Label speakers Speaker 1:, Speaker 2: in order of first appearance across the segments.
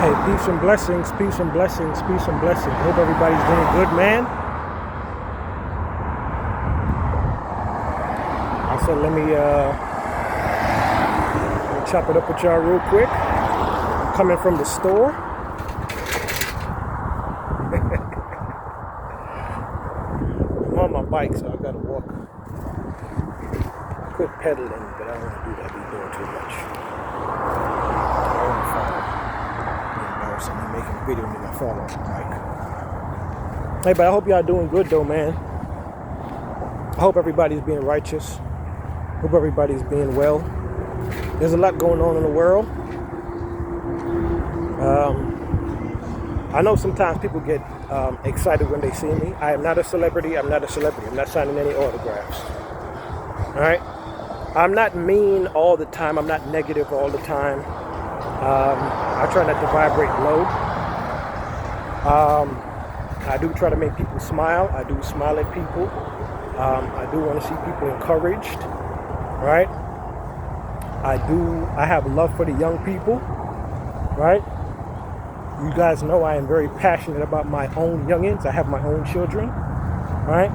Speaker 1: Hey, peace and blessings, peace and blessings, peace and blessings. Hope everybody's doing good, man. I said, let me chop it up with y'all real quick. I'm coming from the store. I'm on my bike, so I gotta walk. I quit pedaling, but I don't want to do that. I've been doing too much. I'm making a video and then I fall off the bike. Hey, but I hope y'all doing good though, man. I hope everybody's being righteous. Hope everybody's being well. There's a lot going on in the world. I know sometimes people get excited when they see me. I am not a celebrity. I'm not signing any autographs. All right? I'm not mean all the time. I'm not negative all the time. I try not to vibrate low. I do try to make people smile. I do smile at people. I do want to see people encouraged, right? I have love for the young people, right? You guys know I am very passionate about my own youngins. I have my own children, right?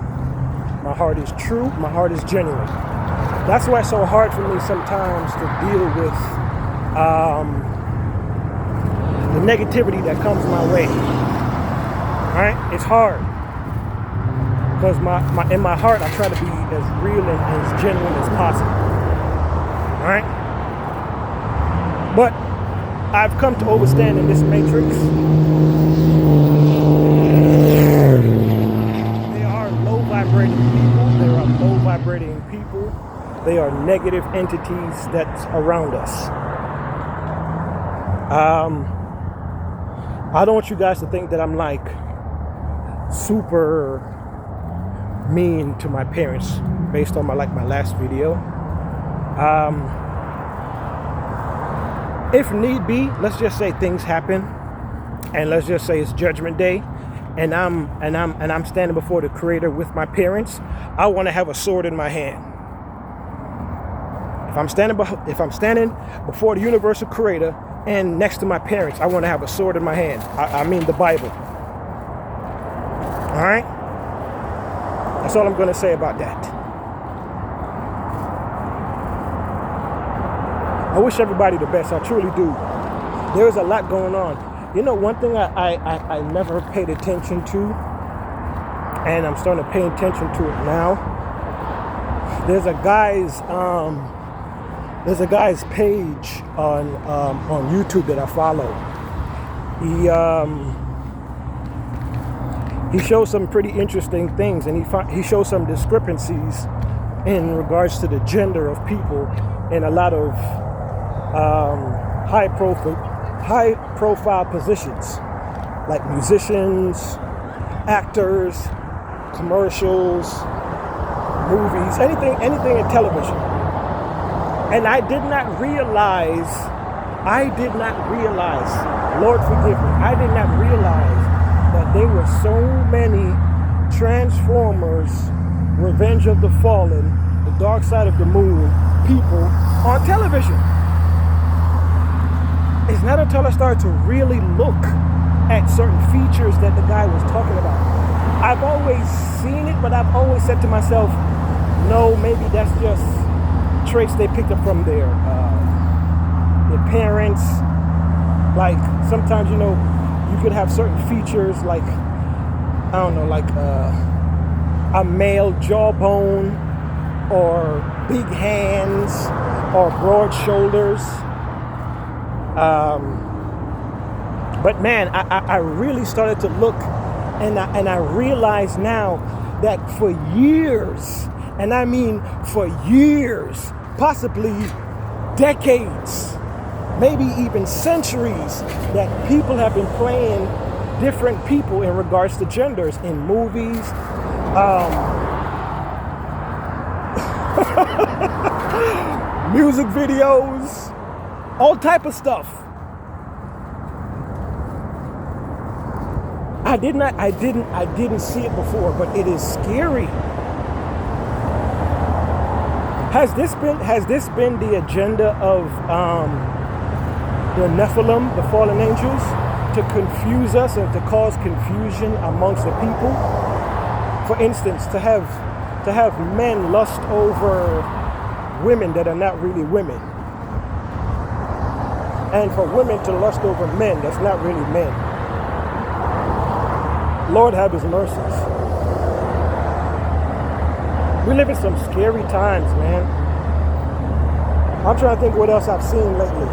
Speaker 1: My heart is true. My heart is genuine. That's why it's so hard for me sometimes to deal with the negativity that comes my way. Right? It's hard. Because in my heart I try to be as real and as genuine as possible. Right? But I've come to understand in this matrix, they are low vibrating people. There are low vibrating people. They are negative entities that's around us. I don't want you guys to think that I'm like super mean to my parents based on my last video. If need be, let's just say things happen, and let's just say it's Judgment Day, and I'm standing before the Creator with my parents. I want to have a sword in my hand. If I'm standing before the universal Creator and next to my parents, I want to have a sword in my hand. I mean the Bible. All right? That's all I'm going to say about that. I wish everybody the best. I truly do. There's a lot going on. You know, one thing I never paid attention to, and I'm starting to pay attention to it now. There's a guy's page on YouTube that I follow. He shows some pretty interesting things, and he shows some discrepancies in regards to the gender of people in a lot of high profile positions, like musicians, actors, commercials, movies, anything in television. And I did not realize, Lord forgive me, I did not realize that there were so many Transformers, Revenge of the Fallen, The Dark Side of the Moon people on television. It's not until I started to really look at certain features that the guy was talking about. I've always seen it, but I've always said to myself, no, maybe that's just traits they picked up from their parents. Like sometimes, you know, you could have certain features like, I don't know, like a male jawbone or big hands or broad shoulders. But man, I really started to look, and I realize now that for years, and I mean for years, possibly decades, maybe even centuries, that people have been playing different people in regards to genders in movies, music videos, all type of stuff. I didn't see it before, but it is scary. Has this been the agenda of the Nephilim, the fallen angels, to confuse us or to cause confusion amongst the people. For instance, to have men lust over women that are not really women. And for women to lust over men that's not really men. Lord have his mercies. We live in some scary times, man. I'm trying to think what else I've seen lately.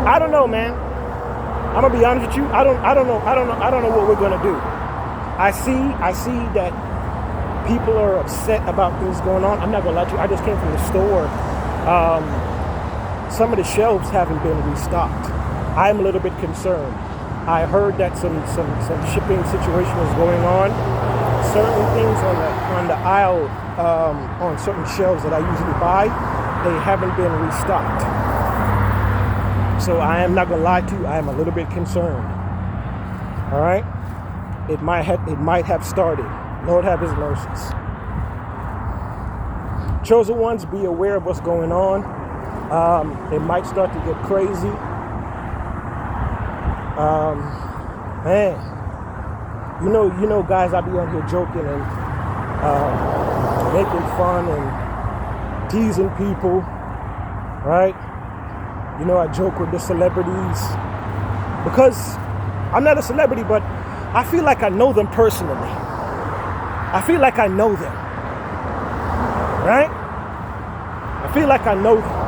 Speaker 1: I don't know, man. I'm gonna be honest with you. I don't know what we're gonna do. I see that people are upset about things going on. I'm not gonna lie to you. I just came from the store. Some of the shelves haven't been restocked. I'm a little bit concerned. I heard that some shipping situation is going on. Certain things on the aisle on certain shelves that I usually buy, they haven't been restocked. So I am not gonna lie to you. I am a little bit concerned. All right, it might have started. Lord have his mercies. Chosen ones, be aware of what's going on. It might start to get crazy. Man, you know, guys, I be on here joking and making fun and teasing people, right? You know, I joke with the celebrities because I'm not a celebrity, but I feel like I know them personally. I feel like I know them, right? I feel like I know them.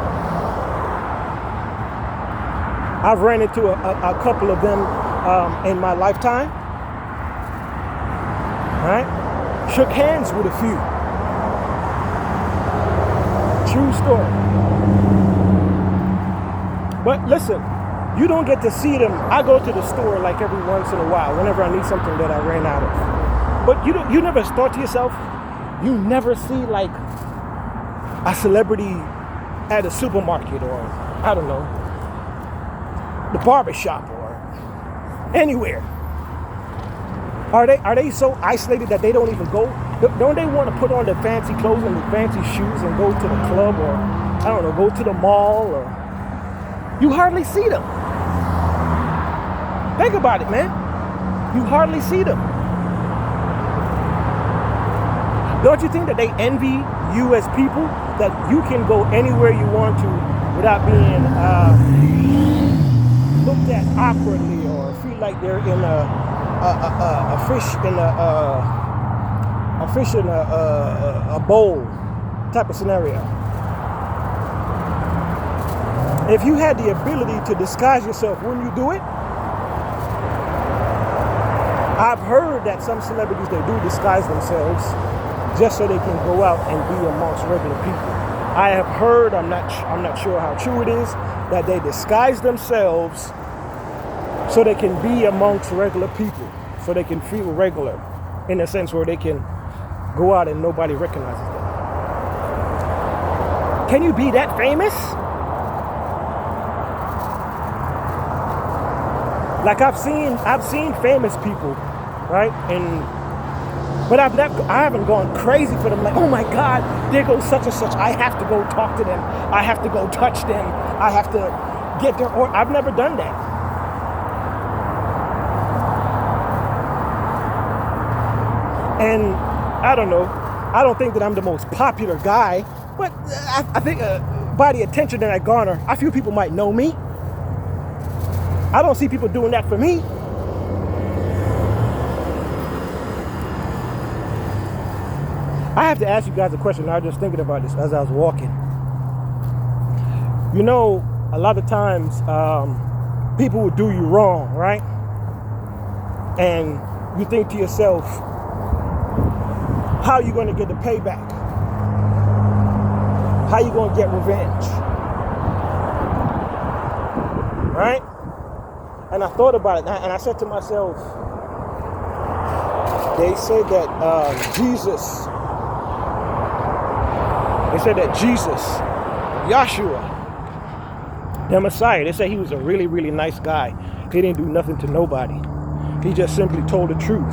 Speaker 1: I've ran into a couple of them in my lifetime, right? Shook hands with a few. True story. But listen, you don't get to see them. I go to the store like every once in a while, whenever I need something that I ran out of. But you never thought to yourself, you never see like a celebrity at a supermarket or, I don't know, the barbershop or anywhere. Are they so isolated that they don't even go? Don't they want to put on their fancy clothes and their fancy shoes and go to the club or, I don't know, go to the mall or... You hardly see them. Think about it, man. You hardly see them. Don't you think that they envy you as people? That you can go anywhere you want to without being looked at awkwardly or feel like they're in a fish in a bowl type of scenario. If you had the ability to disguise yourself, wouldn't you do it? I've heard that some celebrities, they do disguise themselves just so they can go out and be amongst regular people. I have heard, I'm not sure how true it is, that they disguise themselves so they can be amongst regular people, so they can feel regular, in a sense where they can go out and nobody recognizes them. Can you be that famous? Like I've seen famous people, right? But I haven't gone crazy for them. Like, oh my God, there goes such and such. I have to go talk to them. I have to go touch them. I have to get their. Or I've never done that. And I don't know. I don't think that I'm the most popular guy, but I think by the attention that I garner, a few people might know me. I don't see people doing that for me. I have to ask you guys a question. I was just thinking about this as I was walking. You know, a lot of times people will do you wrong, right? And you think to yourself, how are you going to get the payback? How are you going to get revenge? Right? And I thought about it, and I said to myself, they said that Jesus, Yahshua, the Messiah, they said he was a really, really nice guy. He didn't do nothing to nobody. He just simply told the truth.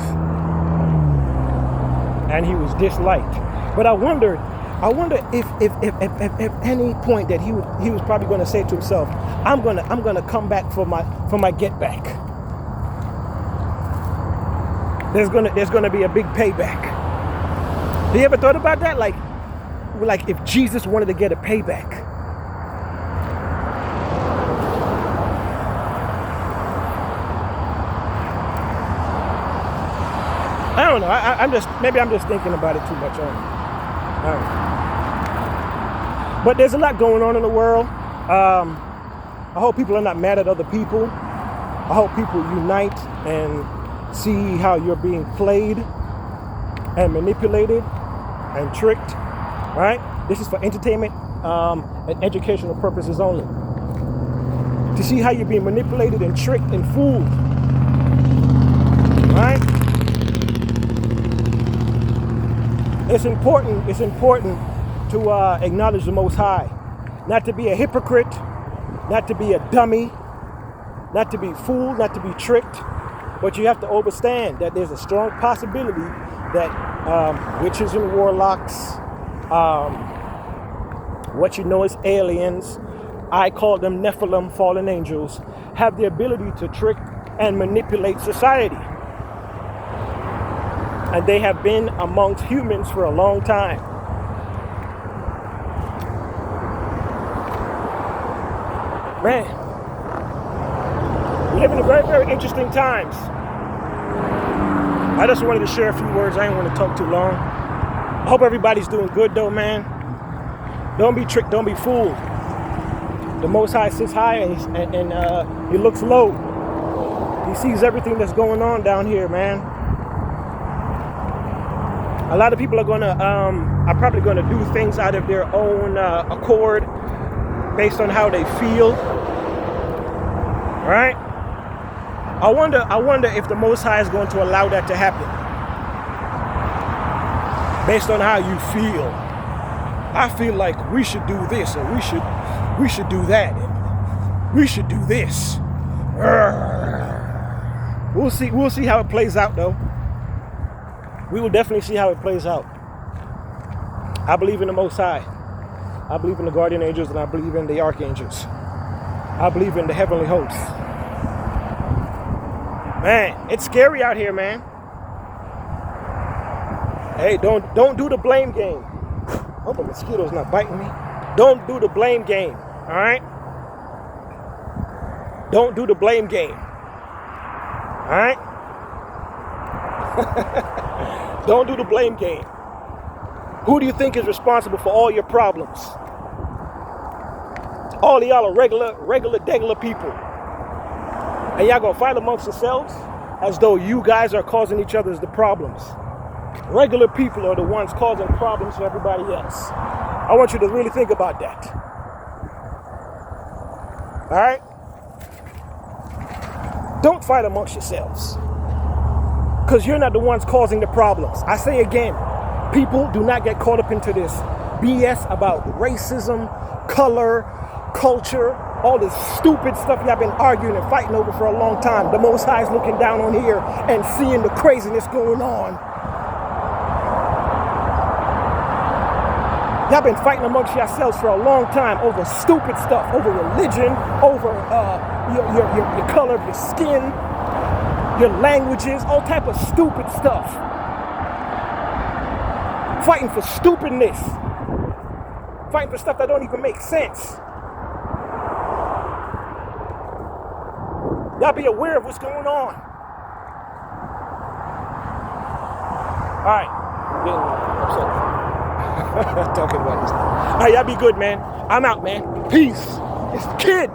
Speaker 1: And he was disliked. But I wondered, I wonder if any point that he was probably going to say to himself, I'm gonna come back for my get back. There's gonna be a big payback. Have you ever thought about that? Like if Jesus wanted to get a payback. I don't know. I'm just thinking about it too much. But there's a lot going on in the world. I hope people are not mad at other people. I hope people unite and see how you're being played and manipulated and tricked. Right? This is for entertainment and educational purposes only. To see how you're being manipulated and tricked and fooled. Right? It's important to acknowledge the Most High. Not to be a hypocrite, not to be a dummy, not to be fooled, not to be tricked. But you have to understand that there's a strong possibility that witches and warlocks, what you know as aliens, I call them Nephilim, fallen angels, have the ability to trick and manipulate society. And they have been amongst humans for a long time. Man, we live in very, very interesting times. I just wanted to share a few words. I didn't want to talk too long. I hope everybody's doing good though, man. Don't be tricked, don't be fooled. The Most High sits high and he looks low. He sees everything that's going on down here, man. A lot of people are probably gonna do things out of their own accord, based on how they feel. Right? I wonder if the Most High is going to allow that to happen, based on how you feel. I feel like we should do this, or we should do that, and we should do this. We'll see how it plays out, though. We will definitely see how it plays out. I believe in the Most High. I believe in the guardian angels, and I believe in the archangels. I believe in the heavenly hosts. Man, it's scary out here, man. Hey, don't do the blame game. I hope the mosquito's not biting me. Don't do the blame game, all right? Don't do the blame game, all right? Don't do the blame game. Who do you think is responsible for all your problems? All of y'all are regular people. And y'all gonna fight amongst yourselves as though you guys are causing each other's the problems. Regular people are the ones causing problems for everybody else. I want you to really think about that. All right? Don't fight amongst yourselves, because you're not the ones causing the problems. I say again, people do not get caught up into this BS about racism, color, culture, all this stupid stuff y'all been arguing and fighting over for a long time. The Most High is looking down on here and seeing the craziness going on. Y'all been fighting amongst yourselves for a long time over stupid stuff, over religion, over your color of your skin, your languages, all type of stupid stuff. Fighting for stupidness. Fighting for stuff that don't even make sense. Y'all be aware of what's going on. All right. Talking about this. All right, y'all be good, man. I'm out, man. Peace. It's the kid.